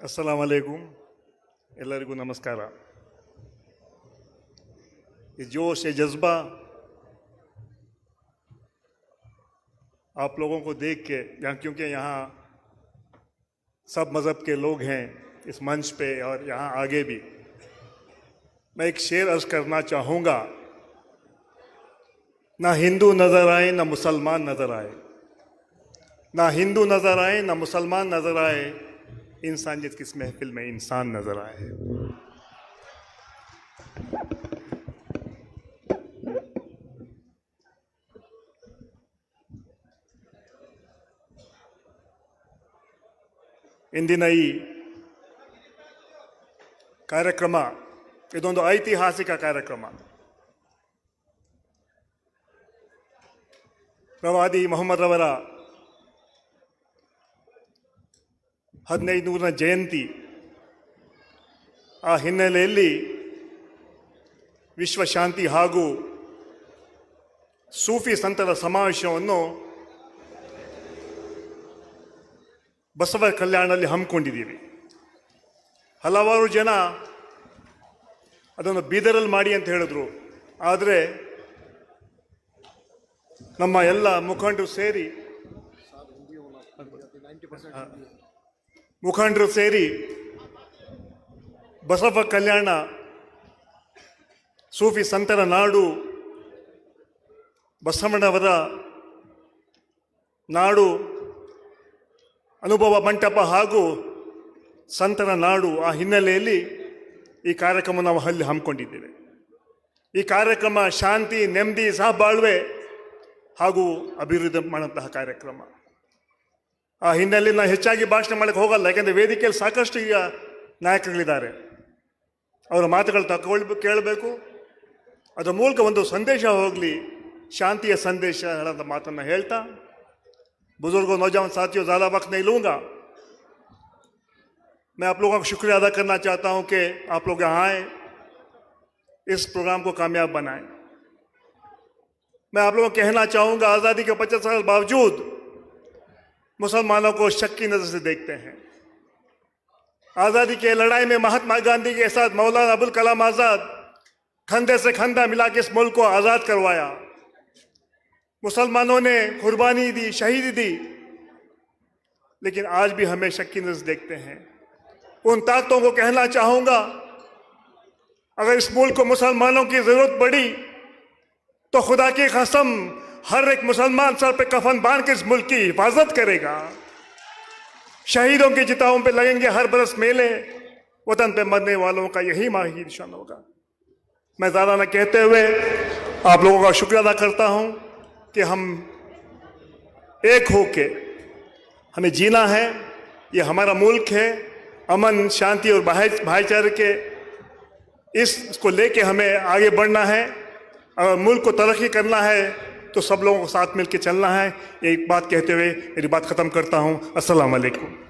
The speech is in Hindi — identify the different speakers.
Speaker 1: अस्सलाम वालेकुम ಎಲ್ಲರಿಗೂ नमस्कार। ये जोश ये जज्बा आप लोगों को देख के क्योंकि यहाँ सब मज़हब के लोग हैं इस मंच पे और यहाँ आगे भी, मैं एक शेर अर्ज करना चाहूँगा। ना हिंदू नज़र आए ना मुसलमान नज़र आए, ना हिंदू नज़र आए ना मुसलमान नज़र आए, इंसानियत किस महफिल में इंसान नज़र आए। ಇಂದಿನ ಈ ಕಾರ್ಯಕ್ರಮ ಇದೊಂದು ಐತಿಹಾಸಿಕ ಕಾರ್ಯಕ್ರಮ। ಪ್ರವಾದಿ ಮೊಹಮ್ಮದ್ ರವರ 1500ನೇ ಜಯಂತಿ, ಆ ಹಿನ್ನೆಲೆಯಲ್ಲಿ ವಿಶ್ವ ಶಾಂತಿ ಹಾಗೂ ಸೂಫಿ ಸಂತರ ಸಮಾವೇಶವನ್ನು ಬಸವ ಕಲ್ಯಾಣದಲ್ಲಿ ಹಮ್ಮಿಕೊಂಡಿದ್ದೀವಿ। ಹಲವಾರು ಜನ ಅದನ್ನು ಬೀದರಲ್ಲಿ ಮಾಡಿ ಅಂತ ಹೇಳಿದ್ರು, ಆದರೆ ನಮ್ಮ ಎಲ್ಲ ಮುಖಂಡರು ಸೇರಿ ಬಸವ ಕಲ್ಯಾಣ ಸೂಫಿ ಸಂತರ ನಾಡು, ಬಸವಣ್ಣವರ ನಾಡು, ಅನುಭವ ಮಂಟಪ ಹಾಗೂ ಸಂತರ ನಾಡು, ಆ ಹಿನ್ನೆಲೆಯಲ್ಲಿ ಈ ಕಾರ್ಯಕ್ರಮ ನಾವು ಅಲ್ಲಿ ಹಮ್ಮಿಕೊಂಡಿದ್ದೇವೆ। ಈ ಕಾರ್ಯಕ್ರಮ ಶಾಂತಿ, ನೆಮ್ಮದಿ, ಸಹಬಾಳ್ವೆ ಹಾಗೂ ಅಭಿವೃದ್ಧಿ ಮಾಡುವಂತಹ ಕಾರ್ಯಕ್ರಮ। ಆ ಹಿನ್ನೆಲೆಯಲ್ಲಿ ನಾನು ಹೆಚ್ಚಾಗಿ ಭಾಷಣ ಮಾಡಕ್ಕೆ ಹೋಗಲ್ಲ, ಯಾಕೆಂದರೆ ವೇದಿಕೆಯಲ್ಲಿ ಸಾಕಷ್ಟು ಈಗ ನಾಯಕರುಗಳಿದ್ದಾರೆ, ಅವರ ಮಾತುಗಳು ಕೇಳಬೇಕು, ಅದರ ಮೂಲಕ ಒಂದು ಸಂದೇಶ ಹೋಗಲಿ, ಶಾಂತಿಯ ಸಂದೇಶ ಹೇಳೋಂಥ ಮಾತನ್ನು ಹೇಳ್ತಾ, बुजुर्गों, नौजवान साथियों, ज़्यादा वक्त नहीं लूँगा। मैं आप लोगों का शुक्रिया अदा करना चाहता हूँ कि आप लोग यहाँ आए, इस प्रोग्राम को कामयाब बनाएं। मैं आप लोगों को कहना चाहूँगा, आज़ादी के 50 साल बावजूद मुसलमानों को शक की नज़र से देखते हैं। आज़ादी के लड़ाई में महात्मा गांधी के साथ मौलाना अबुल कलाम आज़ाद कंधे से कंधा मिला के इस मुल्क को आज़ाद करवाया। मुसलमानों ने कुर्बानी दी, शहीदी दी, लेकिन आज भी हमें शक की नज़र देखते हैं। उन ताकतों को कहना चाहूँगा, अगर इस मुल्क को मुसलमानों की ज़रूरत पड़ी तो खुदा की कसम हर एक मुसलमान सर पे कफन बांध के इस मुल्क की हिफाजत करेगा। शहीदों की चिताओं पे लगेंगे हर बरस मेले, वतन पे मरने वालों का यही माही निशान होगा। मैं ज़्यादा न कहते हुए आप लोगों का शुक्रिया अदा करता हूँ कि हम एक होके हमें जीना है। ये हमारा मुल्क है, अमन, शांति और भाईचारे के इसको लेके हमें आगे बढ़ना है। अगर मुल्क को तरक्की करना है तो सब लोगों को साथ मिलकर चलना है। एक बात कहते हुए मेरी बात ख़त्म करता हूँ। अस्सलाम वालेकुम।